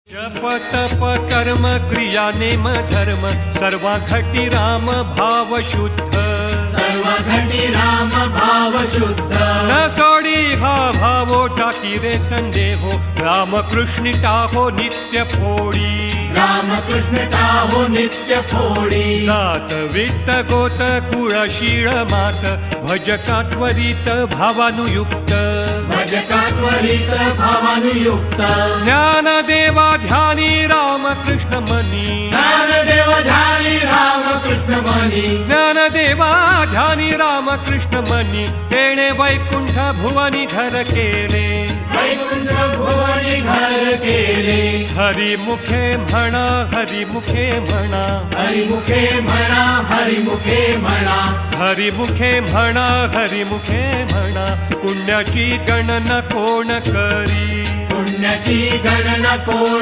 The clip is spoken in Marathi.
जप तप कर्म क्रिया नेम धर्म सर्वा घटी राम भाव शुद्ध, सर्व घटी राम भाव शुद्ध। न सोडी हा भावो टाकी रे संदेहो राम कृष्ण टाहो नित्य फोडी, राम कृष्ण टाहो नित्य फोडी। जात वित्त गोत कुळशीळ मात भजका त्वरित भावानुयुक्त, भजका त्वरित भावानुयुक्त। ज्ञान देवा ध्यानी राम कृष्ण मनी, ज्ञान देव ध्यानी राम कृष्ण मनी, ज्ञान देवा ध्यानी राम कृष्ण मनी तेणे वैकुंठ भुवनी घर केले, वैकुंठ भुवनी घर केले। हरिमुखे म्हणा हरिमुखे म्हणा, हरिमुखे म्हणा हरिमुखे म्हणा, हरिमुखे म्हणा हरिमुखे म्हणा, पुण्याची गणना कोण करी, पुण्याची गणना कोण